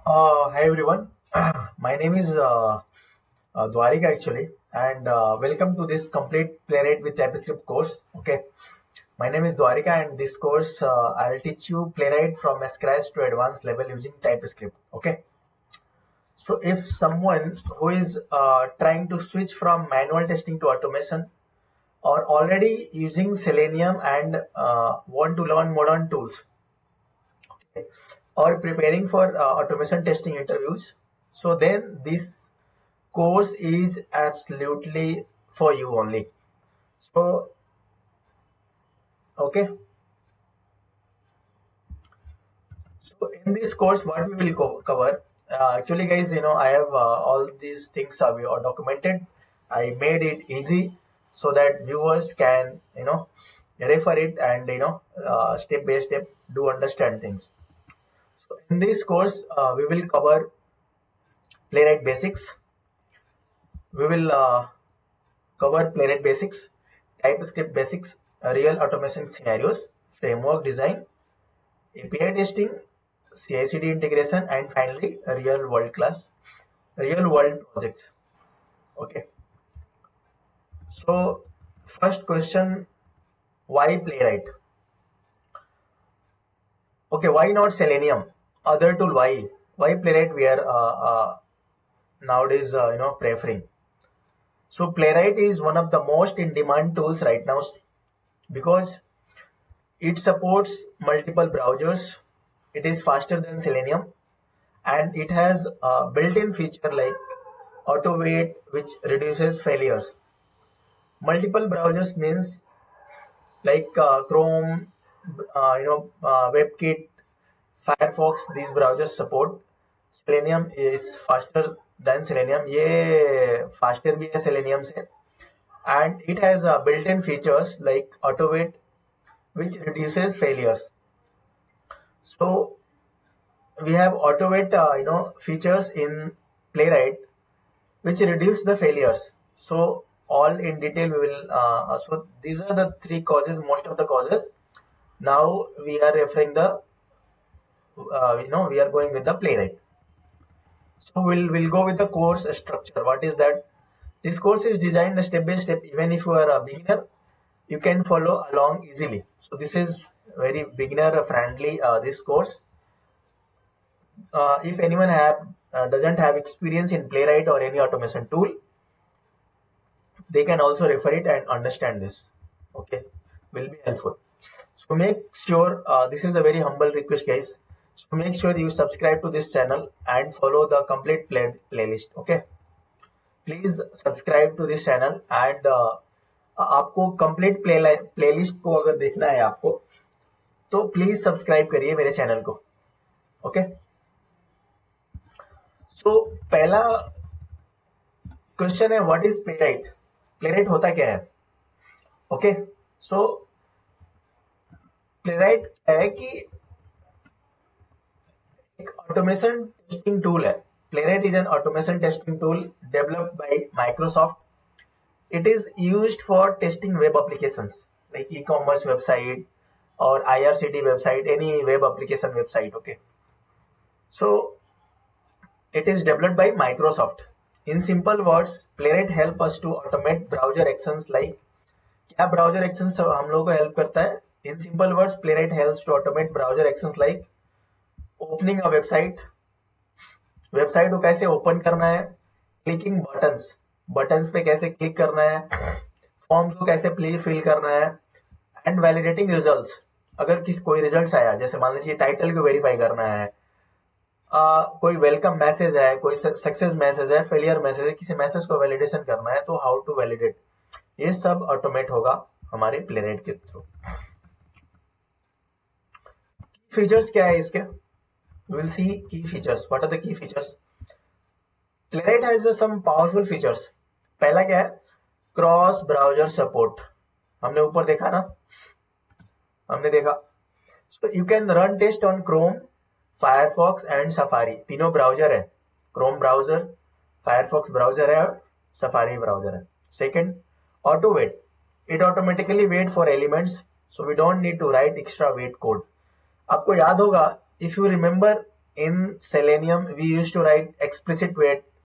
Hi everyone. My name is Dwarika actually, and welcome to this complete Playwright with TypeScript course. Okay, my name is Dwarika, and this course I'll teach you Playwright from a scratch to advanced level using TypeScript. Okay, so if someone who is trying to switch from manual testing to automation, or already using Selenium and want to learn modern tools, or preparing for automation testing interviews, so then this course is absolutely for you only. So okay, so in this course what we will cover, actually guys, I have all these things are documented. I made it easy so that viewers can refer it and step by step do understand things. So in this course we will cover Playwright basics. We will cover Playwright basics, TypeScript basics, real automation scenarios, framework design, API testing, CI/CD integration, and finally real world projects. Okay. So first question: why Playwright? Okay, why not Selenium? Other tool, why? Why Playwright? We are nowadays preferring. So Playwright is one of the most in demand tools right now because it supports multiple browsers. It is faster than Selenium, and it has a built-in feature like auto wait, which reduces failures. Multiple browsers means like Chrome, WebKit, Firefox. These browsers support. Selenium is faster than Selenium. ये faster भी है Selenium से, and it has built-in features like auto wait, which reduces failures. So we have auto wait, features in Playwright which reduce the failures. So all in detail we will. So these are the three causes, most of the causes. Now we are referring the, we are going with the Playwright. So we'll go with the course structure. What is that? This course is designed step by step. Even if you are a beginner, you can follow along easily. So this is very beginner friendly. This course. If anyone doesn't have experience in Playwright or any automation tool, they can also refer it and understand this. Okay, will be helpful. So make sure, this is a very humble request guys, so make sure you subscribe to this channel and follow the complete playlist. Okay, please subscribe to this channel and आपको complete playlist को अगर देखना है आपको, तो please subscribe करिए मेरे channel को. ओके, तो पहला क्वेश्चन है व्हाट इज प्लेराइट. प्लेराइट होता क्या है? ओके, सो प्लेराइट है कि एक ऑटोमेशन टेस्टिंग टूल है. Playwright is an automation testing tool developed by Microsoft. It is used for testing web applications like e-commerce website or IRCD website, any web application website. Okay, so it is developed by Microsoft. In simple words, Playwright help us to automate browser actions like, क्या browser actions हम लोगों को help करता है? In simple words, Playwright helps to automate browser actions like opening a website, website को कैसे open करना है, क्लिकिंग बटन्स पे कैसे क्लिक करना है, फॉर्म्स को कैसे फिल करना है, एंड वैलिडेटिंग रिजल्ट्स. अगर कोई रिजल्ट्स आया, जैसे मान लीजिए टाइटल को वेरीफाई करना है, कोई वेलकम मैसेज है, कोई सक्सेस मैसेज है, फेलियर मैसेज है, किसी मैसेज को वैलिडेशन करना है, तो हाउ टू वैलिडेट, ये सब ऑटोमेट होगा हमारे प्लेराइट के थ्रू. फीचर्स क्या है इसके? we'll see key features. What are the key features? Playwright has some powerful features. पहला क्या है? Cross browser support. हमने ऊपर देखा ना, हमने देखा. So you can run test on Chrome, Firefox and Safari. तीनों ब्राउजर है. Chrome ब्राउजर, Firefox ब्राउजर है और Safari ब्राउजर है. Second, auto wait. It automatically wait for elements, so we don't need to write extra wait code. आपको याद होगा, if you remember in Selenium, we used to write explicit wait